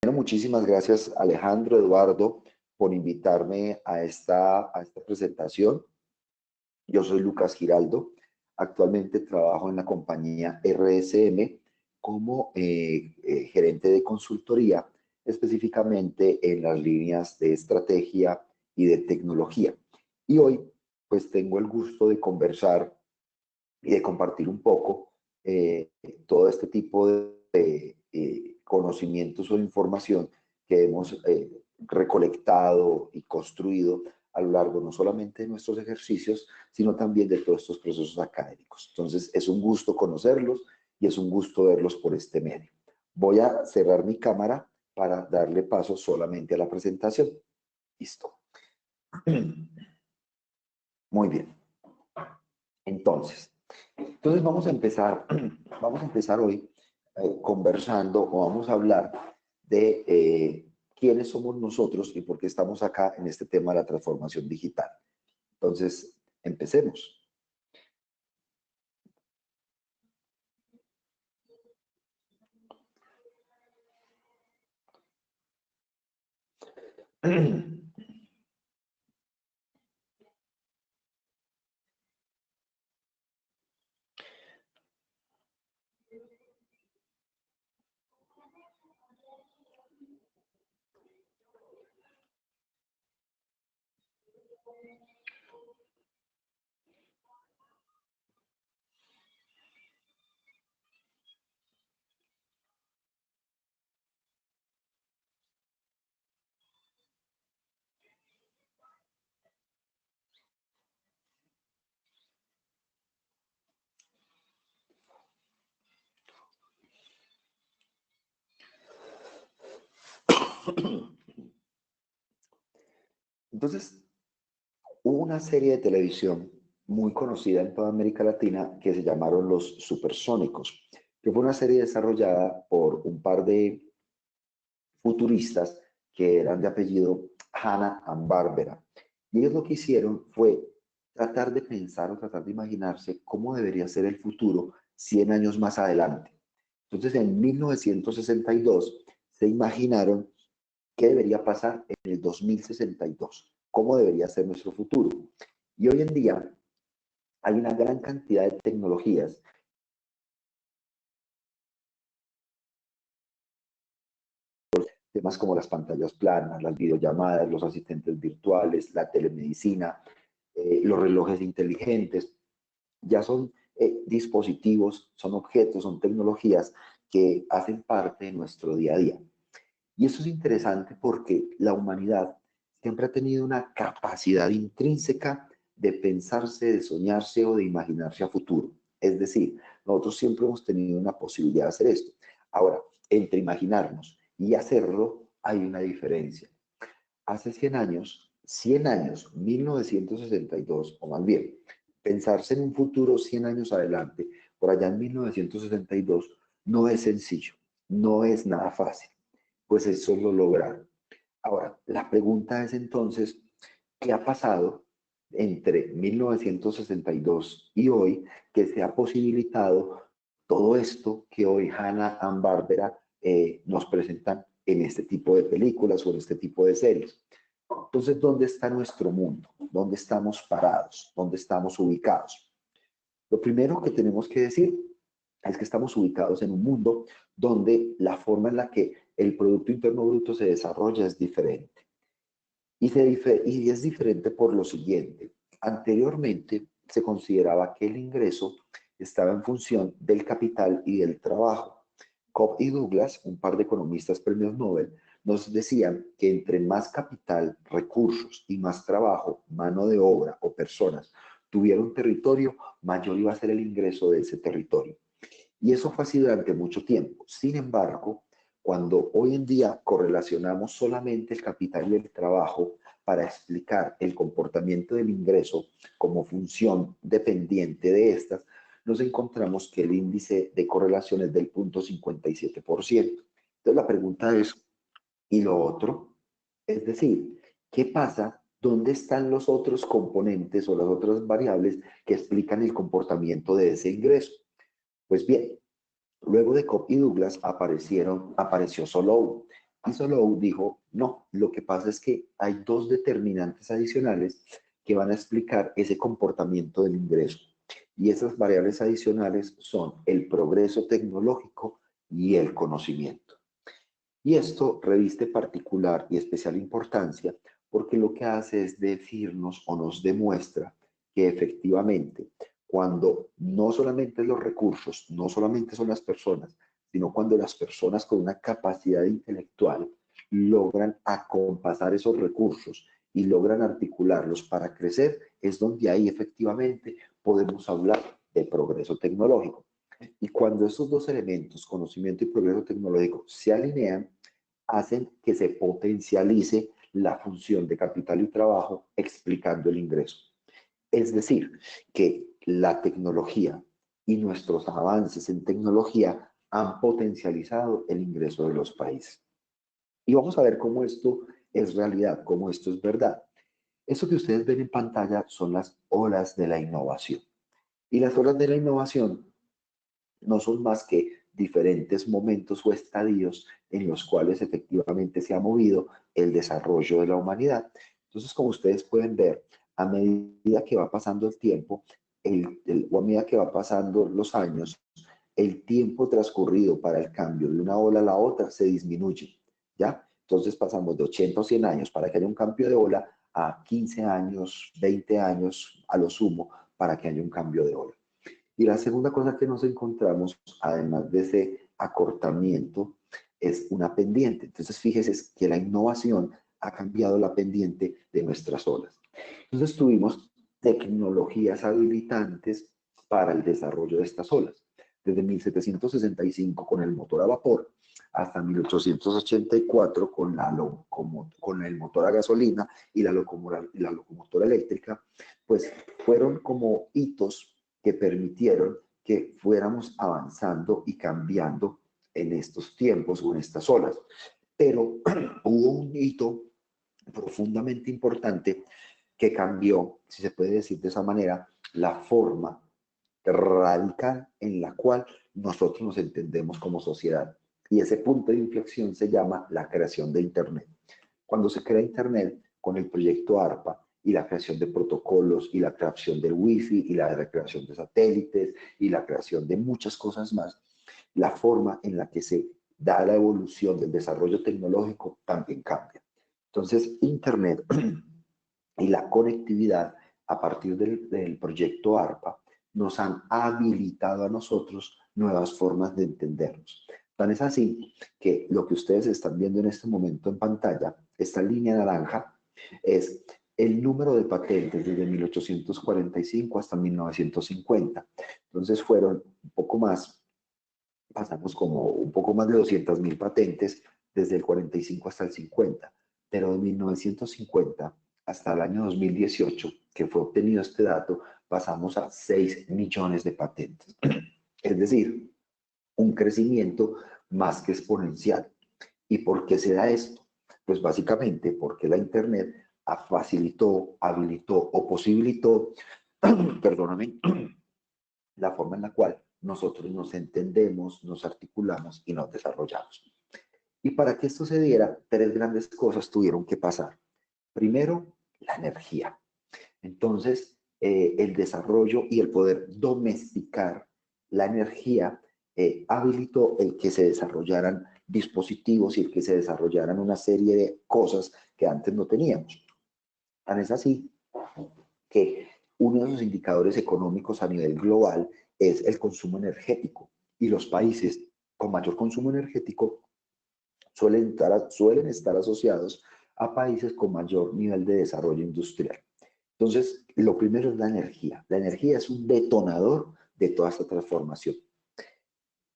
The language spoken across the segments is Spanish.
Bueno, muchísimas gracias Alejandro, Eduardo, por invitarme a esta presentación. Yo soy Lucas Giraldo. Actualmente trabajo en la compañía RSM como gerente de consultoría, específicamente en las líneas de estrategia y de tecnología. Y hoy, pues, tengo el gusto de conversar y de compartir un poco todo este tipo de conocimientos o información que hemos recolectado y construido a lo largo no solamente de nuestros ejercicios, sino también de todos estos procesos académicos. Entonces, es un gusto conocerlos y es un gusto verlos por este medio. Voy a cerrar mi cámara para darle paso solamente a la presentación. Listo. Muy bien. Entonces vamos a empezar hoy conversando o vamos a hablar de quiénes somos nosotros y por qué estamos acá en este tema de la transformación digital. Entonces, empecemos. Entonces, hubo una serie de televisión muy conocida en toda América Latina que se llamaron Los Supersónicos, que fue una serie desarrollada por un par de futuristas que eran de apellido Hanna-Barbera. Y ellos lo que hicieron fue tratar de pensar o tratar de imaginarse cómo debería ser el futuro 100 años más adelante. Entonces, en 1962 se imaginaron qué debería pasar en el 2062, cómo debería ser nuestro futuro. Y hoy en día hay una gran cantidad de tecnologías, temas como las pantallas planas, las videollamadas, los asistentes virtuales, la telemedicina, los relojes inteligentes, ya son dispositivos, son objetos, son tecnologías que hacen parte de nuestro día a día. Y eso es interesante porque la humanidad siempre ha tenido una capacidad intrínseca de pensarse, de soñarse o de imaginarse a futuro. Es decir, nosotros siempre hemos tenido una posibilidad de hacer esto. Ahora, entre imaginarnos y hacerlo hay una diferencia. Hace 100 años, 1962, o más bien, pensarse en un futuro 100 años adelante, por allá en 1962, no es sencillo, no es nada fácil, pues eso lo lograron. Ahora, la pregunta es entonces, ¿qué ha pasado entre 1962 y hoy que se ha posibilitado todo esto que hoy Hanna-Barbera nos presentan en este tipo de películas o en este tipo de series? Entonces, ¿dónde está nuestro mundo? ¿Dónde estamos parados? ¿Dónde estamos ubicados? Lo primero que tenemos que decir es que estamos ubicados en un mundo donde la forma en la que el Producto Interno Bruto se desarrolla es diferente. Y es diferente por lo siguiente. Anteriormente se consideraba que el ingreso estaba en función del capital y del trabajo. Cobb y Douglas, un par de economistas premios Nobel, nos decían que entre más capital, recursos y más trabajo, mano de obra o personas tuviera un territorio, mayor iba a ser el ingreso de ese territorio. Y eso fue así durante mucho tiempo. Sin embargo, cuando hoy en día correlacionamos solamente el capital y el trabajo para explicar el comportamiento del ingreso como función dependiente de estas, nos encontramos que el índice de correlación es del 0.57%. Entonces la pregunta es, ¿y lo otro? Es decir, ¿qué pasa? ¿Dónde están los otros componentes o las otras variables que explican el comportamiento de ese ingreso? Pues bien, luego de Cobb y Douglas apareció Solow. Y Solow dijo, no, lo que pasa es que hay dos determinantes adicionales que van a explicar ese comportamiento del ingreso. Y esas variables adicionales son el progreso tecnológico y el conocimiento. Y esto reviste particular y especial importancia porque lo que hace es decirnos o nos demuestra que efectivamente cuando no solamente los recursos, no solamente son las personas, sino cuando las personas con una capacidad intelectual logran acompasar esos recursos y logran articularlos para crecer, es donde ahí efectivamente podemos hablar de progreso tecnológico. Y cuando estos dos elementos, conocimiento y progreso tecnológico, se alinean, hacen que se potencialice la función de capital y trabajo explicando el ingreso. Es decir, que la tecnología y nuestros avances en tecnología han potencializado el ingreso de los países. Y vamos a ver cómo esto es realidad, cómo esto es verdad. Eso que ustedes ven en pantalla son las olas de la innovación. Y las olas de la innovación no son más que diferentes momentos o estadios en los cuales efectivamente se ha movido el desarrollo de la humanidad. Entonces, como ustedes pueden ver, a medida que va pasando el tiempo, o a medida que va pasando los años, el tiempo transcurrido para el cambio de una ola a la otra se disminuye, ¿ya? Entonces pasamos de 80 o 100 años para que haya un cambio de ola a 15 años, 20 años a lo sumo para que haya un cambio de ola. Y la segunda cosa que nos encontramos, además de ese acortamiento, es una pendiente. Entonces, fíjese que la innovación ha cambiado la pendiente de nuestras olas. Entonces, tuvimos tecnologías habilitantes para el desarrollo de estas olas. Desde 1765 con el motor a vapor hasta 1884 con el motor a gasolina y la locomotora eléctrica, pues fueron como hitos que permitieron que fuéramos avanzando y cambiando en estos tiempos o en estas olas. Pero hubo un hito profundamente importante que cambió, si se puede decir de esa manera, la forma radical en la cual nosotros nos entendemos como sociedad. Y ese punto de inflexión se llama la creación de Internet. Cuando se crea Internet con el proyecto ARPA y la creación de protocolos y la creación del Wi-Fi y la creación de satélites y la creación de muchas cosas más, la forma en la que se da la evolución del desarrollo tecnológico también cambia. Entonces, Internet y la conectividad a partir del proyecto ARPA nos han habilitado a nosotros nuevas formas de entendernos. Tan es así que lo que ustedes están viendo en este momento en pantalla, esta línea naranja, es el número de patentes desde 1845 hasta 1950. Entonces fueron un poco más, pasamos como un poco más de 200.000 patentes desde el 45 hasta el 50, pero de 1950 hasta el año 2018, que fue obtenido este dato, pasamos a 6 millones de patentes. Es decir, un crecimiento más que exponencial. ¿Y por qué se da esto? Pues básicamente porque la Internet facilitó, habilitó o posibilitó, perdóname, la forma en la cual nosotros nos entendemos, nos articulamos y nos desarrollamos. Y para que esto se diera, tres grandes cosas tuvieron que pasar. Primero, la energía. Entonces, el desarrollo y el poder domesticar la energía habilitó el que se desarrollaran dispositivos y el que se desarrollaran una serie de cosas que antes no teníamos. Tan es así que uno de los indicadores económicos a nivel global es el consumo energético y los países con mayor consumo energético suelen estar asociados a países con mayor nivel de desarrollo industrial. Entonces, lo primero es la energía. La energía es un detonador de toda esta transformación.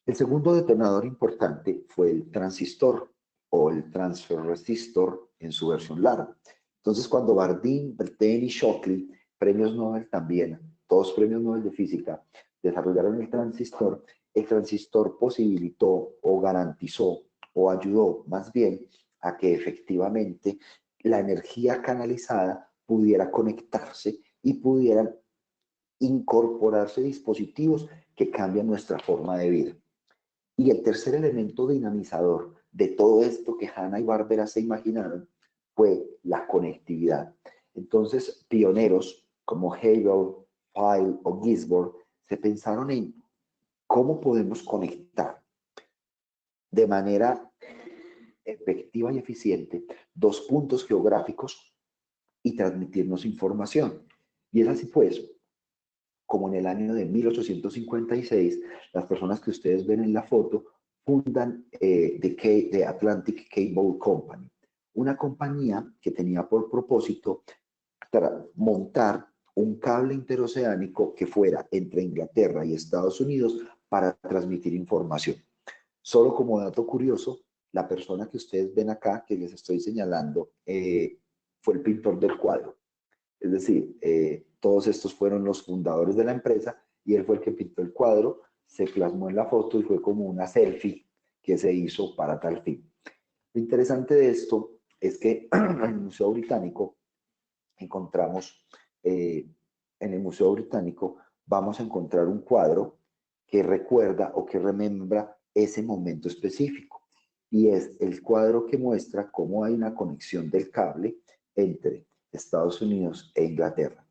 El segundo detonador importante fue el transistor o el transfer resistor en su versión larga. Entonces, cuando Bardeen, Beltane y Shockley, premios Nobel también, todos premios Nobel de física, desarrollaron el transistor posibilitó o garantizó o ayudó más bien a que efectivamente la energía canalizada pudiera conectarse y pudieran incorporarse dispositivos que cambian nuestra forma de vida. Y el tercer elemento dinamizador de todo esto que Hanna-Barbera se imaginaron fue la conectividad. Entonces, pioneros como Hegel, File o Gisborne se pensaron en cómo podemos conectar de manera efectiva y eficiente dos puntos geográficos y transmitirnos información. Y es así pues, como en el año de 1856, las personas que ustedes ven en la foto fundan The Atlantic Cable Company, una compañía que tenía por propósito montar un cable interoceánico que fuera entre Inglaterra y Estados Unidos para transmitir información. Solo como dato curioso, la persona que ustedes ven acá, que les estoy señalando, fue el pintor del cuadro. Es decir, todos estos fueron los fundadores de la empresa y él fue el que pintó el cuadro, se plasmó en la foto y fue como una selfie que se hizo para tal fin. Lo interesante de esto es que en el Museo Británico encontramos, en el Museo Británico vamos a encontrar un cuadro que recuerda o que remembra ese momento específico. Y es el cuadro que muestra cómo hay una conexión del cable entre Estados Unidos e Inglaterra.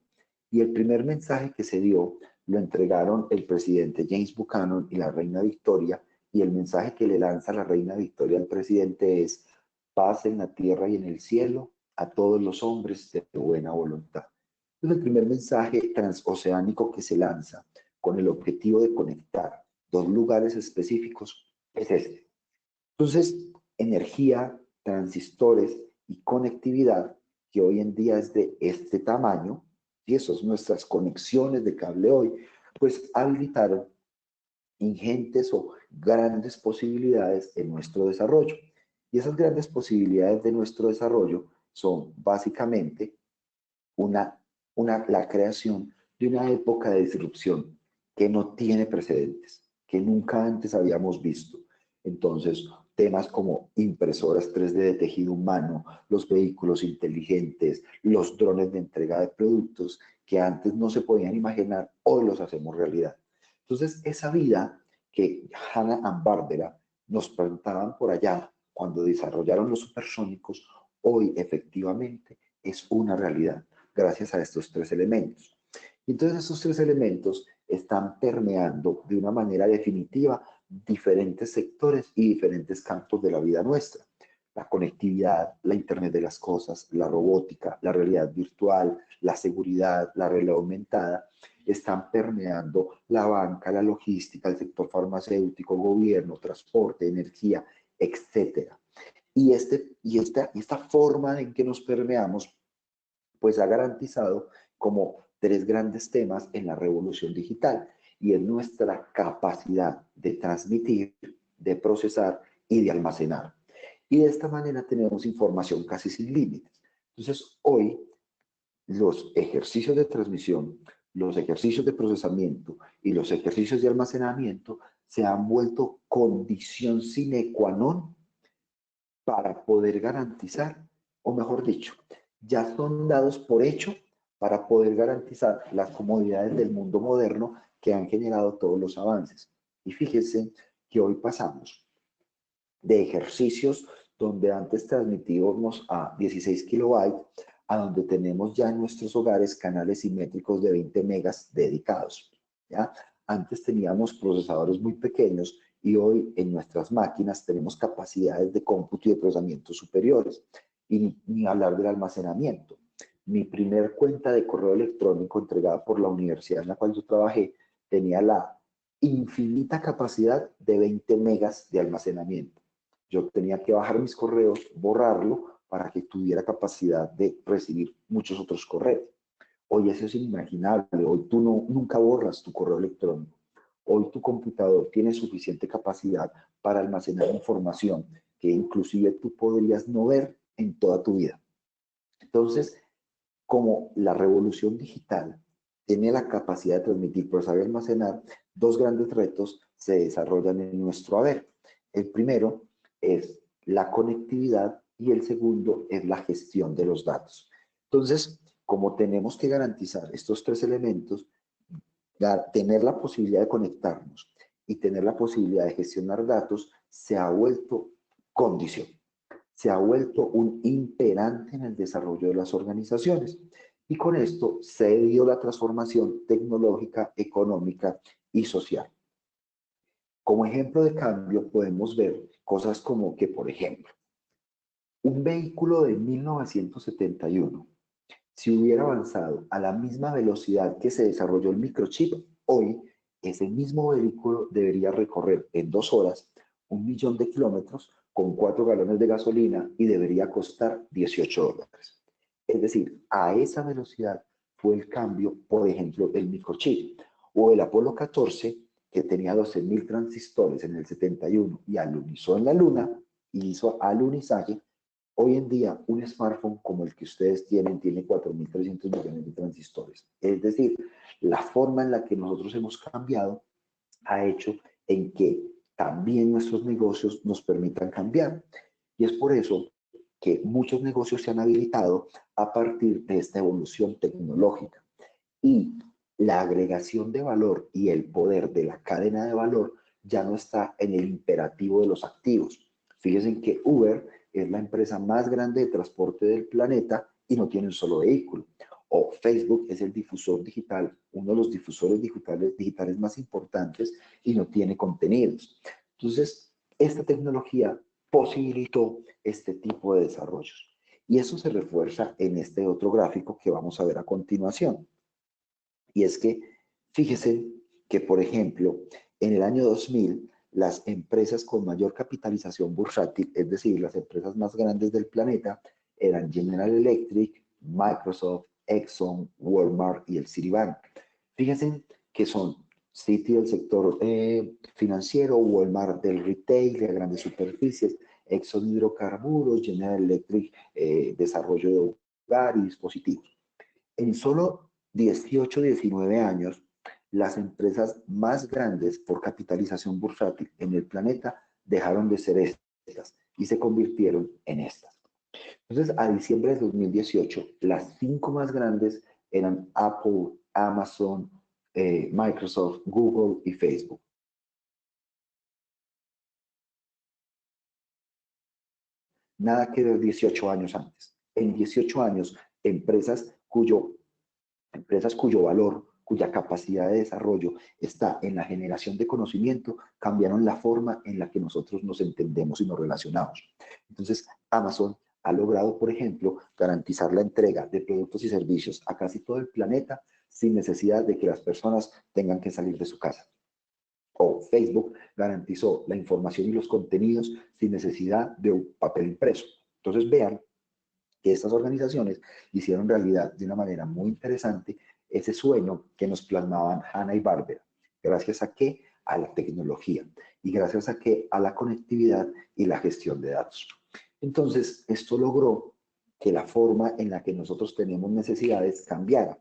Y el primer mensaje que se dio lo entregaron el presidente James Buchanan y la reina Victoria, y el mensaje que le lanza la reina Victoria al presidente es: paz en la tierra y en el cielo a todos los hombres de buena voluntad. Es el primer mensaje transoceánico que se lanza con el objetivo de conectar dos lugares específicos es este. Entonces, energía, transistores y conectividad, que hoy en día es de este tamaño, y eso es nuestras conexiones de cable hoy, pues habilitaron ingentes o grandes posibilidades en nuestro desarrollo. Y esas grandes posibilidades de nuestro desarrollo son básicamente la creación de una época de disrupción que no tiene precedentes, que nunca antes habíamos visto. Entonces, temas como impresoras 3D de tejido humano, los vehículos inteligentes, los drones de entrega de productos que antes no se podían imaginar, hoy los hacemos realidad. Entonces, esa vida que Hanna-Barbera nos presentaban por allá cuando desarrollaron los supersónicos, hoy efectivamente es una realidad gracias a estos tres elementos. Y entonces estos tres elementos están permeando de una manera definitiva diferentes sectores y diferentes campos de la vida nuestra. La conectividad, la Internet de las cosas, la robótica, la realidad virtual, la seguridad, la realidad aumentada, están permeando la banca, la logística, el sector farmacéutico, gobierno, transporte, energía, etcétera. Y esta forma en que nos permeamos pues ha garantizado como tres grandes temas en la revolución digital, y es nuestra capacidad de transmitir, de procesar y de almacenar. Y de esta manera tenemos información casi sin límites. Entonces, hoy los ejercicios de transmisión, los ejercicios de procesamiento y los ejercicios de almacenamiento se han vuelto condición sine qua non para poder garantizar, o mejor dicho, ya son dados por hecho para poder garantizar las comodidades del mundo moderno que han generado todos los avances. Y fíjense que hoy pasamos de ejercicios donde antes transmitíamos a 16 kilobytes a donde tenemos ya en nuestros hogares canales simétricos de 20 megas dedicados. ¿Ya? Antes teníamos procesadores muy pequeños y hoy en nuestras máquinas tenemos capacidades de cómputo y de procesamiento superiores. Y ni hablar del almacenamiento. Mi primer cuenta de correo electrónico entregada por la universidad en la cual yo trabajé tenía la infinita capacidad de 20 megas de almacenamiento. Yo tenía que bajar mis correos, borrarlo para que tuviera capacidad de recibir muchos otros correos. Hoy eso es inimaginable. Hoy tú nunca borras tu correo electrónico. Hoy tu computador tiene suficiente capacidad para almacenar información que inclusive tú podrías no ver en toda tu vida. Entonces, como la revolución digital tiene la capacidad de transmitir, procesar y almacenar, dos grandes retos se desarrollan en nuestro haber. El primero es la conectividad y el segundo es la gestión de los datos. Entonces, como tenemos que garantizar estos tres elementos, tener la posibilidad de conectarnos y tener la posibilidad de gestionar datos se ha vuelto condición. Se ha vuelto un imperante en el desarrollo de las organizaciones. Y con esto se dio la transformación tecnológica, económica y social. Como ejemplo de cambio podemos ver cosas como que, por ejemplo, un vehículo de 1971, si hubiera avanzado a la misma velocidad que se desarrolló el microchip, hoy ese mismo vehículo debería recorrer en 2 horas 1.000.000 de kilómetros con 4 galones de gasolina y debería costar $18. Es decir, a esa velocidad fue el cambio, por ejemplo, del microchip. O el Apolo 14, que tenía 12.000 transistores en el 71 y alunizó en la Luna, y hizo alunizaje. Hoy en día, un smartphone como el que ustedes tienen tiene 4.300 millones de transistores. Es decir, la forma en la que nosotros hemos cambiado ha hecho en que también nuestros negocios nos permitan cambiar. Y es por eso que muchos negocios se han habilitado a partir de esta evolución tecnológica. Y la agregación de valor y el poder de la cadena de valor ya no está en el imperativo de los activos. Fíjense que Uber es la empresa más grande de transporte del planeta y no tiene un solo vehículo. O Facebook es el difusor digital, uno de los difusores digitales más importantes y no tiene contenidos. Entonces, esta tecnología posibilitó este tipo de desarrollos. Y eso se refuerza en este otro gráfico que vamos a ver a continuación. Y es que, fíjese que, por ejemplo, en el año 2000, las empresas con mayor capitalización bursátil, es decir, las empresas más grandes del planeta, eran General Electric, Microsoft, Exxon, Walmart y el Citibank. Fíjense que son Citi del sector financiero, Walmart del retail, de grandes superficies, Exxon hidrocarburos, General Electric desarrollo de hogar y dispositivos. En solo 18, 19 años, las empresas más grandes por capitalización bursátil en el planeta dejaron de ser estas y se convirtieron en estas. Entonces, a diciembre de 2018, las 5 más grandes eran Apple, Amazon, Microsoft, Google y Facebook. Nada que ver 18 años antes. En 18 años, empresas cuyo valor, cuya capacidad de desarrollo está en la generación de conocimiento, cambiaron la forma en la que nosotros nos entendemos y nos relacionamos. Entonces, Amazon ha logrado, por ejemplo, garantizar la entrega de productos y servicios a casi todo el planeta sin necesidad de que las personas tengan que salir de su casa. O Facebook garantizó la información y los contenidos sin necesidad de un papel impreso. Entonces, vean que estas organizaciones hicieron realidad de una manera muy interesante ese sueño que nos plasmaban Hanna y Barbera. ¿Gracias a qué? A la tecnología. ¿Y gracias a qué? A la conectividad y la gestión de datos. Entonces, esto logró que la forma en la que nosotros tenemos necesidades cambiara.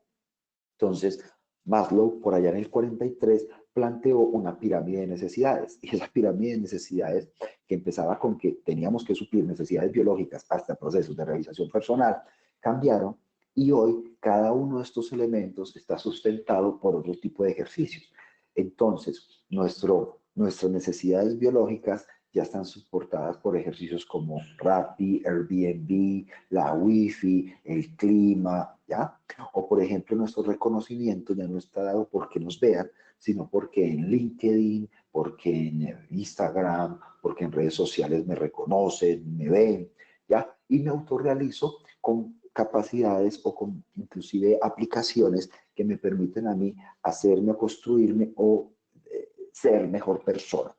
Entonces, Maslow, por allá en el 43, planteó una pirámide de necesidades. Y esa pirámide de necesidades, que empezaba con que teníamos que suplir necesidades biológicas hasta procesos de realización personal, cambiaron y hoy cada uno de estos elementos está sustentado por otro tipo de ejercicios. Entonces, nuestras necesidades biológicas ya están soportadas por ejercicios como Rappi, Airbnb, la Wi-Fi, el clima, ¿ya? O por ejemplo, nuestro reconocimiento ya no está dado porque nos vean, sino porque en LinkedIn, porque en Instagram, porque en redes sociales me reconocen, me ven, ¿ya? Y me autorrealizo con capacidades o con inclusive aplicaciones que me permiten a mí hacerme o construirme o ser mejor persona.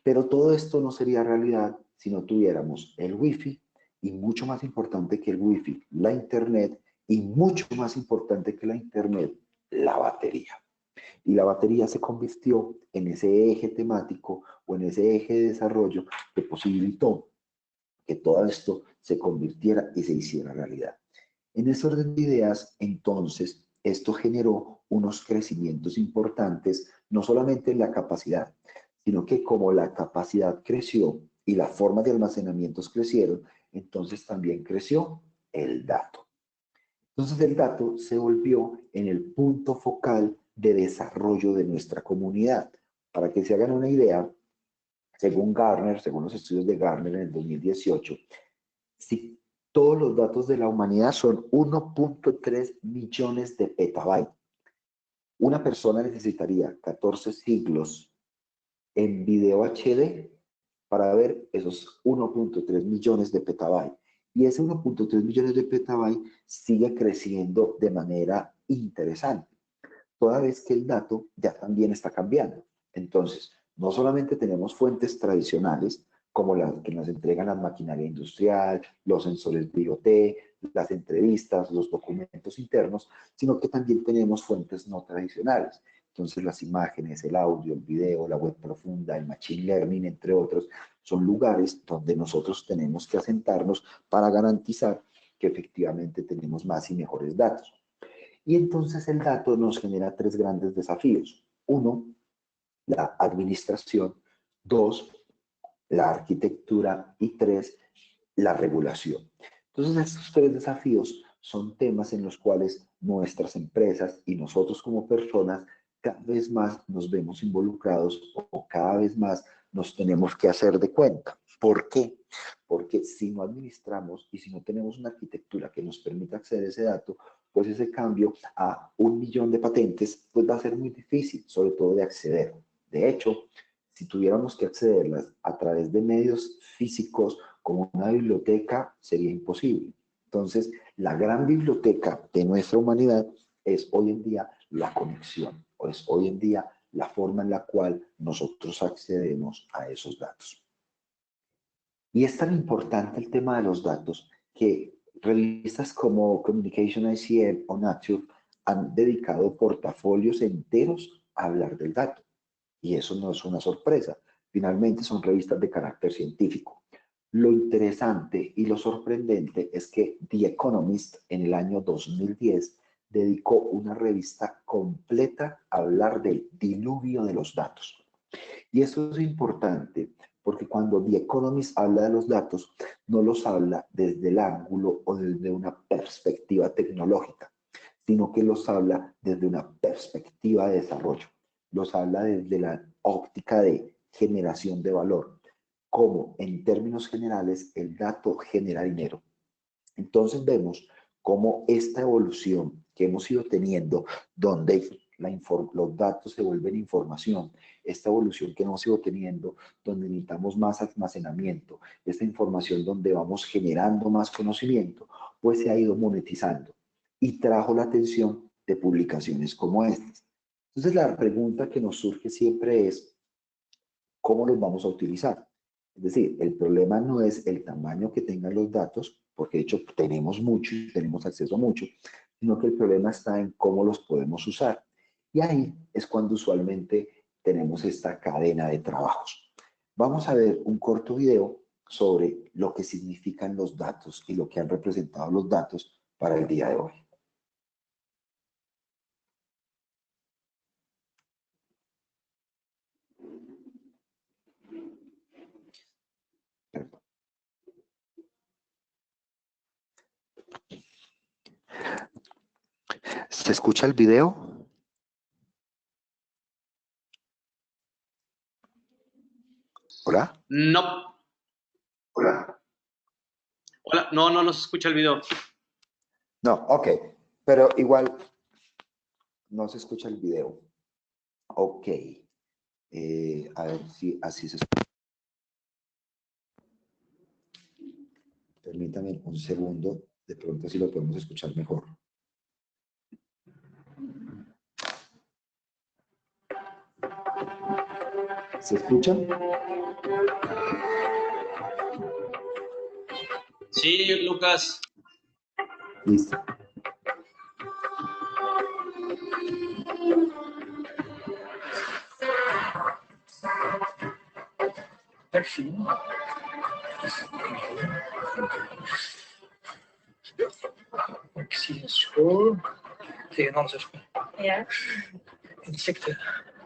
Pero todo esto no sería realidad si no tuviéramos el Wi-Fi y mucho más importante que el Wi-Fi, la Internet y mucho más importante que la Internet, la batería. Y la batería se convirtió en ese eje temático o en ese eje de desarrollo que posibilitó que todo esto se convirtiera y se hiciera realidad. En ese orden de ideas, entonces, esto generó unos crecimientos importantes, no solamente en la capacidad, sino que como la capacidad creció y las formas de almacenamientos crecieron, entonces también creció el dato. Entonces el dato se volvió en el punto focal de desarrollo de nuestra comunidad. Para que se hagan una idea, Según Gartner, según los estudios de Gartner en el 2018, si todos los datos de la humanidad son 1.3 millones de petabytes. Una persona necesitaría 14 siglos en video HD para ver esos 1.3 millones de petabytes. Y ese 1.3 millones de petabytes sigue creciendo de manera interesante, toda vez que el dato ya también está cambiando. Entonces, no solamente tenemos fuentes tradicionales, como las que nos entregan la maquinaria industrial, los sensores de IoT, las entrevistas, los documentos internos, sino que también tenemos fuentes no tradicionales. Entonces, las imágenes, el audio, el video, la web profunda, el machine learning, entre otros, son lugares donde nosotros tenemos que asentarnos para garantizar que efectivamente tenemos más y mejores datos. Y entonces el dato nos genera tres grandes desafíos. Uno, la administración. Dos, la arquitectura. Y tres, la regulación. Entonces estos tres desafíos son temas en los cuales nuestras empresas y nosotros como personas cada vez más nos vemos involucrados o cada vez más nos tenemos que hacer de cuenta. ¿Por qué? Porque si no administramos y si no tenemos una arquitectura que nos permita acceder a ese dato, pues ese cambio a 1 millón de patentes pues va a ser muy difícil, sobre todo de acceder. De hecho, si tuviéramos que accederlas a través de medios físicos como una biblioteca, sería imposible. Entonces, la gran biblioteca de nuestra humanidad es hoy en día la conexión, o es hoy en día la forma en la cual nosotros accedemos a esos datos. Y es tan importante el tema de los datos que revistas como Communication ICL o Nature han dedicado portafolios enteros a hablar del dato. Y eso no es una sorpresa. Finalmente son revistas de carácter científico. Lo interesante y lo sorprendente es que The Economist en el año 2010 dedicó una revista completa a hablar del diluvio de los datos. Y eso es importante porque cuando The Economist habla de los datos, no los habla desde el ángulo o desde una perspectiva tecnológica, sino que los habla desde una perspectiva de desarrollo. Los habla desde la óptica de generación de valor, como en términos generales el dato genera dinero. Entonces vemos cómo esta evolución que hemos ido teniendo, donde los datos se vuelven información, esta evolución que hemos ido teniendo, donde necesitamos más almacenamiento, esta información donde vamos generando más conocimiento, pues se ha ido monetizando y trajo la atención de publicaciones como estas. Entonces la pregunta que nos surge siempre es, ¿cómo los vamos a utilizar? Es decir, el problema no es el tamaño que tengan los datos, porque de hecho tenemos mucho y tenemos acceso a mucho, sino que el problema está en cómo los podemos usar. Y ahí es cuando usualmente tenemos esta cadena de trabajos. Vamos a ver un corto video sobre lo que significan los datos y lo que han representado los datos para el día de hoy. ¿Se escucha el video? ¿Hola? No. Hola. Hola, no se escucha el video. No, ok, pero igual no se escucha el video. Ok, a ver si así se escucha. Permítame un segundo, de pronto así lo podemos escuchar mejor. ¿Se escucha? Sí, Lucas. Listo. Ik zie een school tegen een andere school. Ja. Insecten.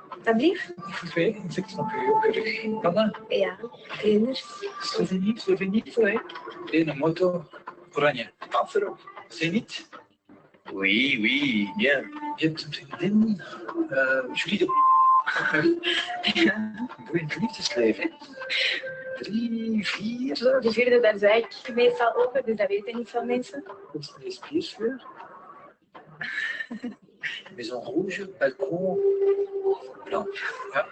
Alsjeblieft. 2 insecten op je rug. Kan dat? Ja. Trainers. Slovenië, hè? Een moto oranje. Afro. Zenit. Oui, bien. Je hebt een vriendin, Julie de Doe een liefdesleven. 3, 4. Zo, de vierde, daar zei ik meestal over, dus dat weten niet veel mensen. Wat is de spiersfleur? Maison rouge, balcon, blanc. Ja.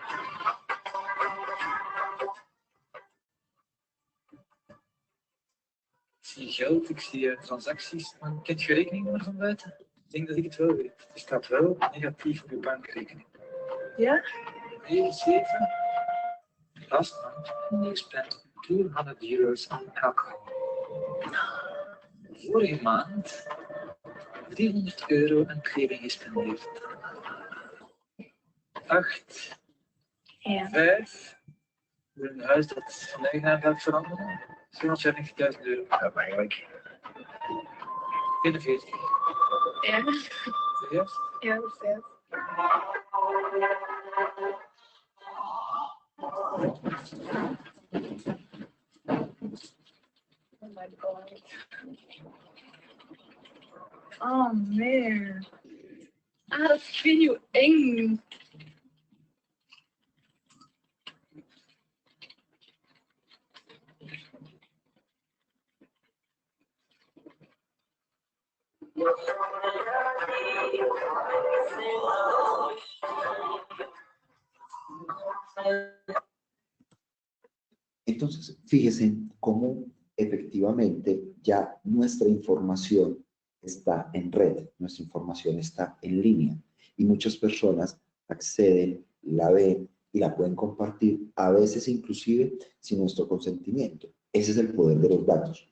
Ik zie geld, ik zie transacties. Maar kent je rekeningnummer van buiten? Ik denk dat ik het wel weet. Er staat wel negatief op je bankrekening. Ja? 7. Last month, you spent €200 on alcohol. Vorige maand €300 aan kleding gespendeerd. 8. Ja. 5. Een huis dat van de eigenaar gaat veranderen. €290.000. Ja, eigenlijk. 41. Ja. Serieus? Ja, dat is het. Oh man. Ah, dat is, ik weet niet hoe eng. Entonces, fíjense cómo efectivamente ya nuestra información está en red, nuestra información está en línea y muchas personas acceden, la ven y la pueden compartir, a veces inclusive sin nuestro consentimiento. Ese es el poder de los datos.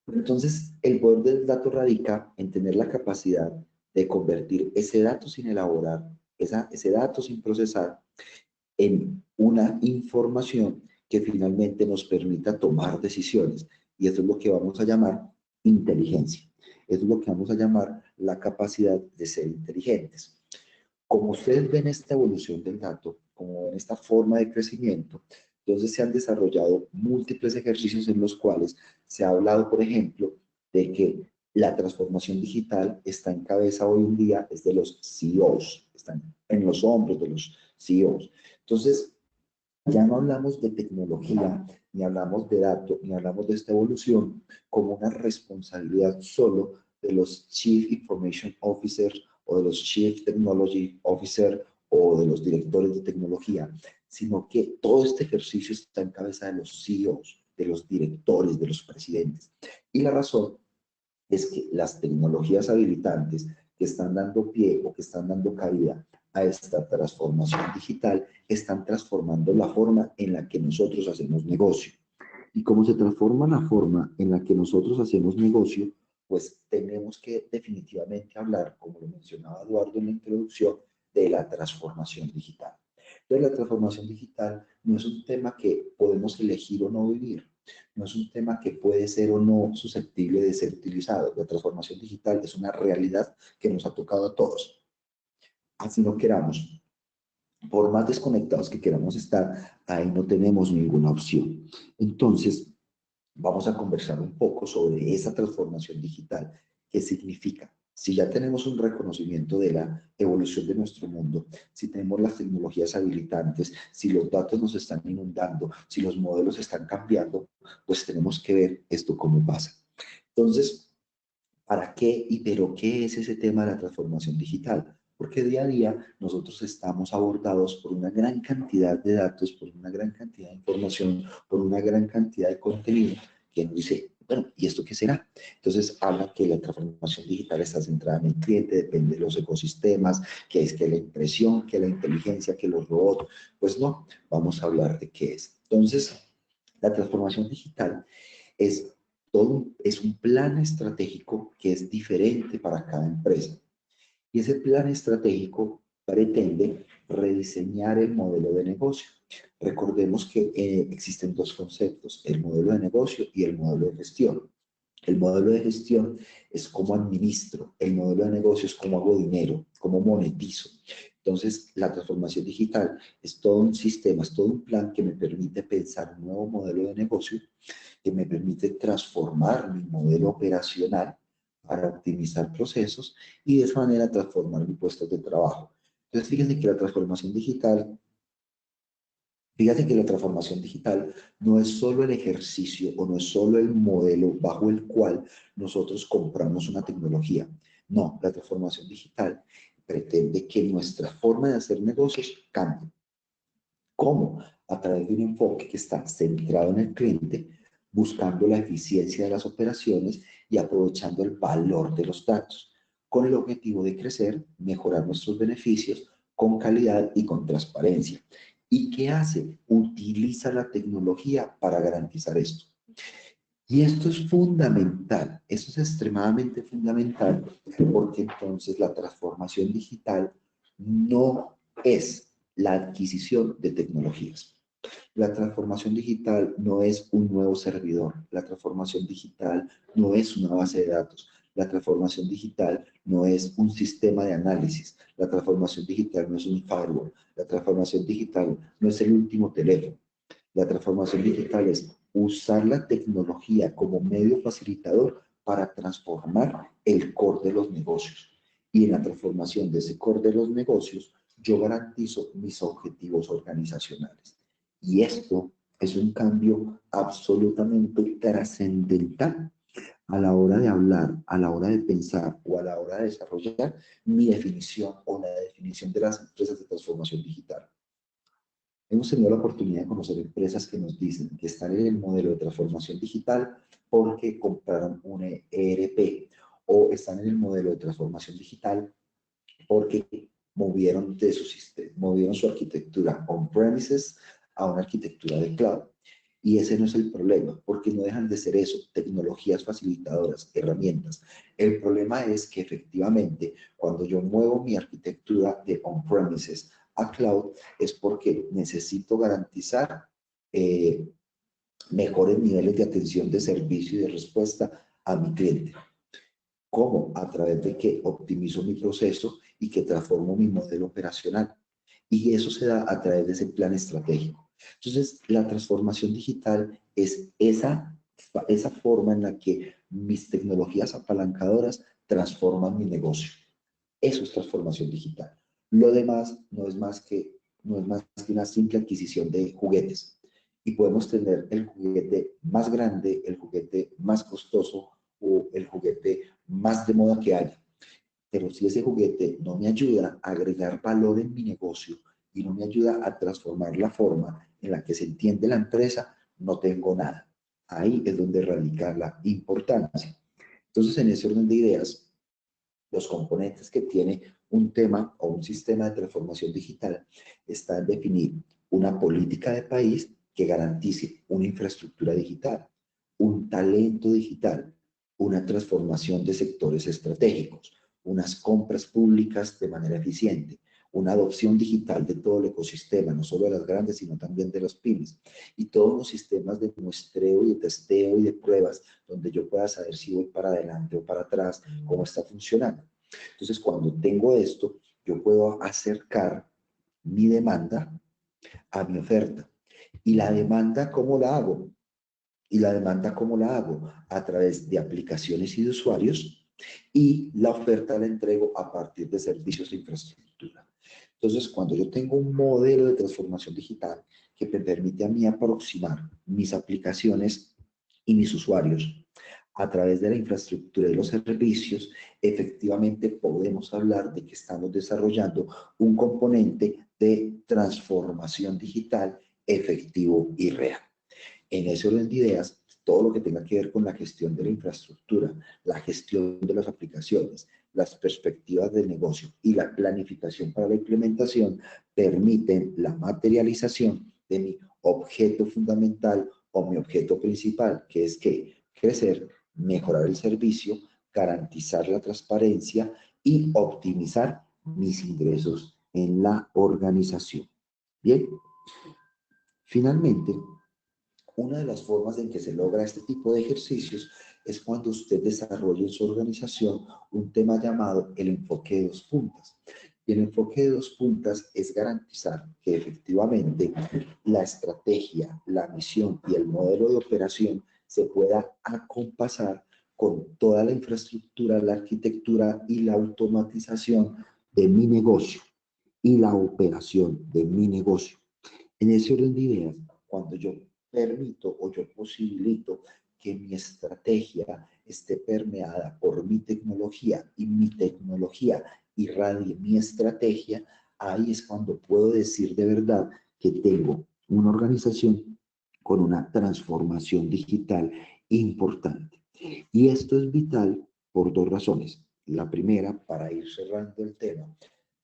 Entonces, el poder del dato radica en tener la capacidad de convertir ese dato sin elaborar, ese dato sin procesar, en una información que finalmente nos permita tomar decisiones. Y eso es lo que vamos a llamar inteligencia. Eso es lo que vamos a llamar la capacidad de ser inteligentes. Como ustedes ven esta evolución del dato, como en esta forma de crecimiento, entonces se han desarrollado múltiples ejercicios en los cuales se ha hablado, por ejemplo, de que la transformación digital está en cabeza hoy en día es de los CEOs, están en los hombros de los CEOs. Entonces, ya no hablamos de tecnología, ni hablamos de datos, ni hablamos de esta evolución como una responsabilidad solo de los Chief Information Officer o de los Chief Technology Officer o de los directores de tecnología, sino que todo este ejercicio está en cabeza de los CEOs, de los directores, de los presidentes. Y la razón es que las tecnologías habilitantes que están dando pie o que están dando cabida a esta transformación digital están transformando la forma en la que nosotros hacemos negocio. Y como se transforma la forma en la que nosotros hacemos negocio, pues tenemos que definitivamente hablar, como lo mencionaba Eduardo en la introducción, de la transformación digital. Entonces, la transformación digital no es un tema que podemos elegir o no vivir. No es un tema que puede ser o no susceptible de ser utilizado. La transformación digital es una realidad que nos ha tocado a todos. Así no queramos. Por más desconectados que queramos estar, ahí no tenemos ninguna opción. Entonces, vamos a conversar un poco sobre esa transformación digital. ¿Qué significa? Si ya tenemos un reconocimiento de la evolución de nuestro mundo, si tenemos las tecnologías habilitantes, si los datos nos están inundando, si los modelos están cambiando, pues tenemos que ver esto cómo pasa. Entonces, ¿para qué y pero qué es ese tema de la transformación digital? Porque día a día nosotros estamos abordados por una gran cantidad de datos, por una gran cantidad de información, por una gran cantidad de contenido que nos dice, bueno, ¿y esto qué será? Entonces habla que la transformación digital está centrada en el cliente, depende de los ecosistemas, que es que la impresión, que la inteligencia, que los robots. Pues no, vamos a hablar de qué es. Entonces, la transformación digital es un plan estratégico que es diferente para cada empresa. Y ese plan estratégico pretende rediseñar el modelo de negocio. Recordemos que existen dos conceptos, el modelo de negocio y el modelo de gestión. El modelo de gestión es cómo administro, el modelo de negocio es cómo hago dinero, cómo monetizo. Entonces, la transformación digital es todo un sistema, es todo un plan que me permite pensar un nuevo modelo de negocio, que me permite transformar mi modelo operacional para optimizar procesos y de esa manera transformar mi puesto de trabajo. Entonces, fíjense que la transformación digital no es solo el ejercicio o no es solo el modelo bajo el cual nosotros compramos una tecnología. No, la transformación digital pretende que nuestra forma de hacer negocios cambie. ¿Cómo? A través de un enfoque que está centrado en el cliente, buscando la eficiencia de las operaciones y aprovechando el valor de los datos, con el objetivo de crecer, mejorar nuestros beneficios con calidad y con transparencia. ¿Y qué hace? Utiliza la tecnología para garantizar esto. Y esto es fundamental, esto es extremadamente fundamental, porque entonces la transformación digital no es la adquisición de tecnologías. La transformación digital no es un nuevo servidor, la transformación digital no es una base de datos, la transformación digital no es un sistema de análisis, la transformación digital no es un firewall, la transformación digital no es el último teléfono. La transformación digital es usar la tecnología como medio facilitador para transformar el core de los negocios. Y en la transformación de ese core de los negocios, yo garantizo mis objetivos organizacionales. Y esto es un cambio absolutamente trascendental a la hora de hablar, a la hora de pensar o a la hora de desarrollar mi definición o la definición de las empresas de transformación digital. Hemos tenido la oportunidad de conocer empresas que nos dicen que están en el modelo de transformación digital porque compraron un ERP o están en el modelo de transformación digital porque movieron de su sistema, movieron su arquitectura on-premises a una arquitectura de cloud. Y ese no es el problema, porque no dejan de ser eso, tecnologías facilitadoras, herramientas. El problema es que efectivamente, cuando yo muevo mi arquitectura de on-premises a cloud, es porque necesito garantizar mejores niveles de atención, de servicio y de respuesta a mi cliente. ¿Cómo? A través de que optimizo mi proceso y que transformo mi modelo operacional. Y eso se da a través de ese plan estratégico. Entonces, la transformación digital es esa forma en la que mis tecnologías apalancadoras transforman mi negocio. Eso es transformación digital. Lo demás no es más que una simple adquisición de juguetes. Y podemos tener el juguete más grande, el juguete más costoso o el juguete más de moda que haya. Pero si ese juguete no me ayuda a agregar valor en mi negocio y no me ayuda a transformar la forma en la que se entiende la empresa, no tengo nada. Ahí es donde radica la importancia. Entonces, en ese orden de ideas, los componentes que tiene un tema o un sistema de transformación digital está en definir una política de país que garantice una infraestructura digital, un talento digital, una transformación de sectores estratégicos, unas compras públicas de manera eficiente, una adopción digital de todo el ecosistema, no solo de las grandes, sino también de las pymes, y todos los sistemas de muestreo y de testeo y de pruebas, donde yo pueda saber si voy para adelante o para atrás, cómo está funcionando. Entonces, cuando tengo esto, yo puedo acercar mi demanda a mi oferta. ¿Y la demanda cómo la hago? A través de aplicaciones y de usuarios, y la oferta la entrego a partir de servicios de infraestructura. Entonces, cuando yo tengo un modelo de transformación digital que me permite a mí aproximar mis aplicaciones y mis usuarios a través de la infraestructura y los servicios, efectivamente podemos hablar de que estamos desarrollando un componente de transformación digital efectivo y real. En ese orden de ideas, todo lo que tenga que ver con la gestión de la infraestructura, la gestión de las aplicaciones, las perspectivas de negocio y la planificación para la implementación permiten la materialización de mi objeto fundamental o mi objeto principal, que es que crecer, mejorar el servicio, garantizar la transparencia y optimizar mis ingresos en la organización. Bien, finalmente, una de las formas en que se logra este tipo de ejercicios es cuando usted desarrolla en su organización un tema llamado el enfoque de dos puntas. Y el enfoque de dos puntas es garantizar que efectivamente la estrategia, la misión y el modelo de operación se pueda acompasar con toda la infraestructura, la arquitectura y la automatización de mi negocio. y la operación de mi negocio. En ese orden de ideas, cuando yo permito o yo posibilito que mi estrategia esté permeada por mi tecnología y mi tecnología irradie mi estrategia, ahí es cuando puedo decir de verdad que tengo una organización con una transformación digital importante. Y esto es vital por dos razones. La primera, para ir cerrando el tema,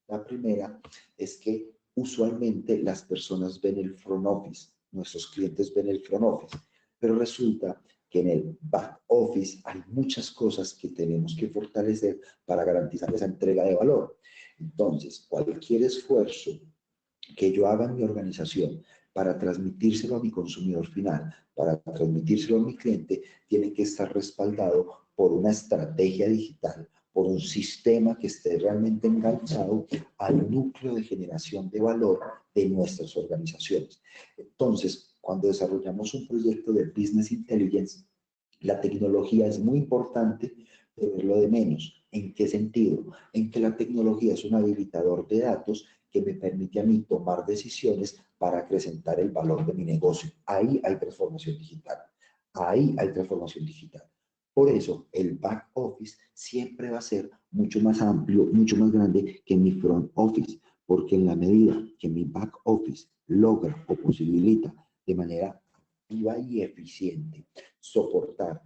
la primera es que usualmente las personas ven el front office, nuestros clientes ven el front office, pero resulta que en el back office hay muchas cosas que tenemos que fortalecer para garantizar esa entrega de valor. Entonces, cualquier esfuerzo que yo haga en mi organización para transmitírselo a mi consumidor final, para transmitírselo a mi cliente, tiene que estar respaldado por una estrategia digital, por un sistema que esté realmente enganchado al núcleo de generación de valor de nuestras organizaciones. Entonces, cuando desarrollamos un proyecto de Business Intelligence, la tecnología es muy importante, pero es lo de menos. ¿En qué sentido? En que la tecnología es un habilitador de datos que me permite a mí tomar decisiones para acrecentar el valor de mi negocio. Ahí hay transformación digital. Ahí hay transformación digital. Por eso, el back office siempre va a ser mucho más amplio, mucho más grande que mi front office, porque en la medida que mi back office logra o posibilita de manera activa y eficiente soportar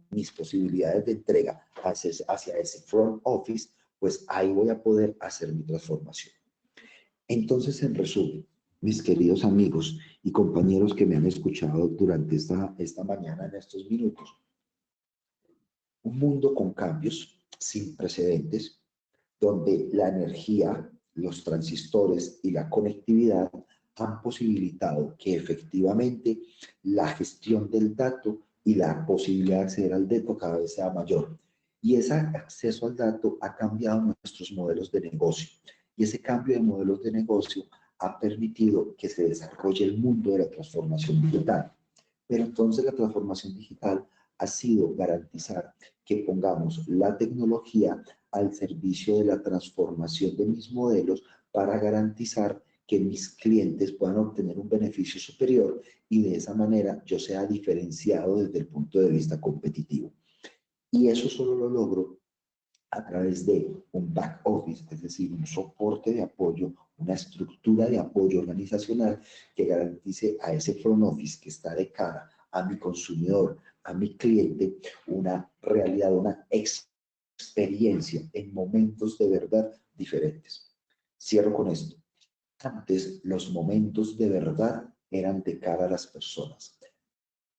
mis posibilidades de entrega hacia ese front office, pues ahí voy a poder hacer mi transformación. Entonces, en resumen, mis queridos amigos y compañeros que me han escuchado durante esta mañana, en estos minutos, un mundo con cambios sin precedentes, donde la energía, los transistores y la conectividad han posibilitado que efectivamente la gestión del dato y la posibilidad de acceder al dato cada vez sea mayor. Y ese acceso al dato ha cambiado nuestros modelos de negocio. Y ese cambio de modelos de negocio ha permitido que se desarrolle el mundo de la transformación digital. Pero entonces la transformación digital ha sido garantizar que pongamos la tecnología al servicio de la transformación de mis modelos para garantizar que mis clientes puedan obtener un beneficio superior y de esa manera yo sea diferenciado desde el punto de vista competitivo. Y eso solo lo logro a través de un back office, es decir, un soporte de apoyo, una estructura de apoyo organizacional que garantice a ese front office que está de cara a mi consumidor, a mi cliente, una realidad, una experiencia en momentos de verdad diferentes. Cierro con esto. Antes, los momentos de verdad eran de cara a las personas.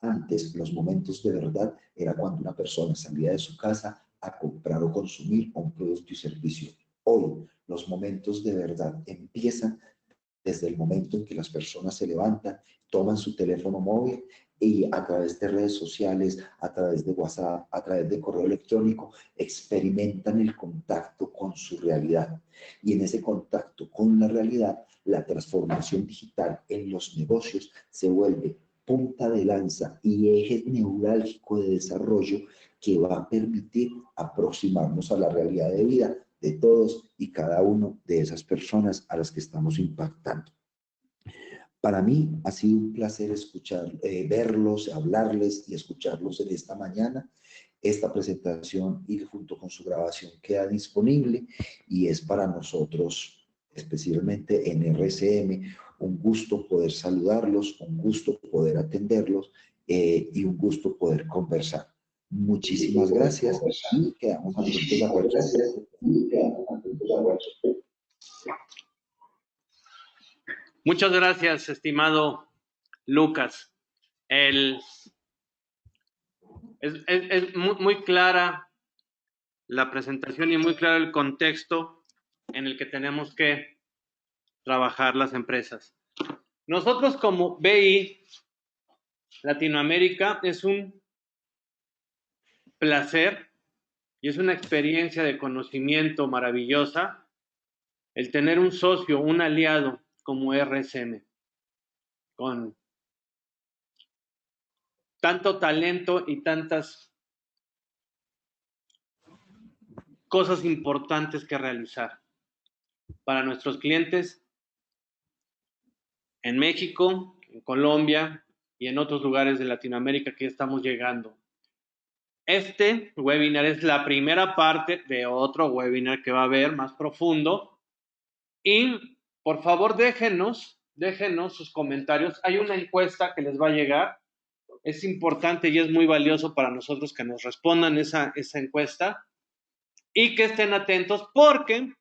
Antes, los momentos de verdad era cuando una persona salía de su casa a comprar o consumir un producto y servicio. Hoy, los momentos de verdad empiezan desde el momento en que las personas se levantan, toman su teléfono móvil y a través de redes sociales, a través de WhatsApp, a través de correo electrónico, experimentan el contacto con su realidad. Y en ese contacto con la realidad, la transformación digital en los negocios se vuelve punta de lanza y eje neurálgico de desarrollo que va a permitir aproximarnos a la realidad de vida de todos y cada uno de esas personas a las que estamos impactando. Para mí ha sido un placer escuchar, verlos, hablarles y escucharlos en esta mañana. Esta presentación y junto con su grabación queda disponible y es para nosotros, especialmente en RCM, un gusto poder saludarlos, un gusto poder atenderlos y un gusto poder conversar. Muchísimas gracias y quedamos atentos a cualquier. Muchas gracias, estimado Lucas. Es muy clara la presentación y muy claro el contexto en el que tenemos que trabajar las empresas. Nosotros como BI Latinoamérica es un placer y es una experiencia de conocimiento maravillosa el tener un socio, un aliado como RSM, con tanto talento y tantas cosas importantes que realizar. para nuestros clientes en México, en Colombia y en otros lugares de Latinoamérica que estamos llegando. Este webinar es la primera parte de otro webinar que va a haber más profundo. Y por favor déjenos sus comentarios. Hay una encuesta que les va a llegar. Es importante y es muy valioso para nosotros que nos respondan esa encuesta y que estén atentos porque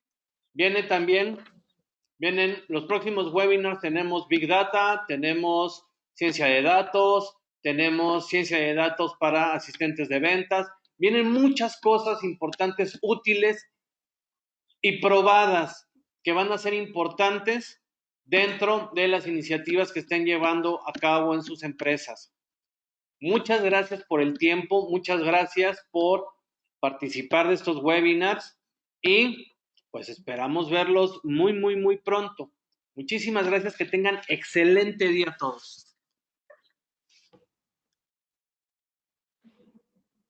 vienen los próximos webinars. Tenemos Big Data, tenemos ciencia de datos, tenemos ciencia de datos para asistentes de ventas. Vienen muchas cosas importantes, útiles y probadas que van a ser importantes dentro de las iniciativas que estén llevando a cabo en sus empresas. Muchas gracias por el tiempo, muchas gracias por participar de estos webinars y pues esperamos verlos muy pronto. Muchísimas gracias, que tengan excelente día a todos.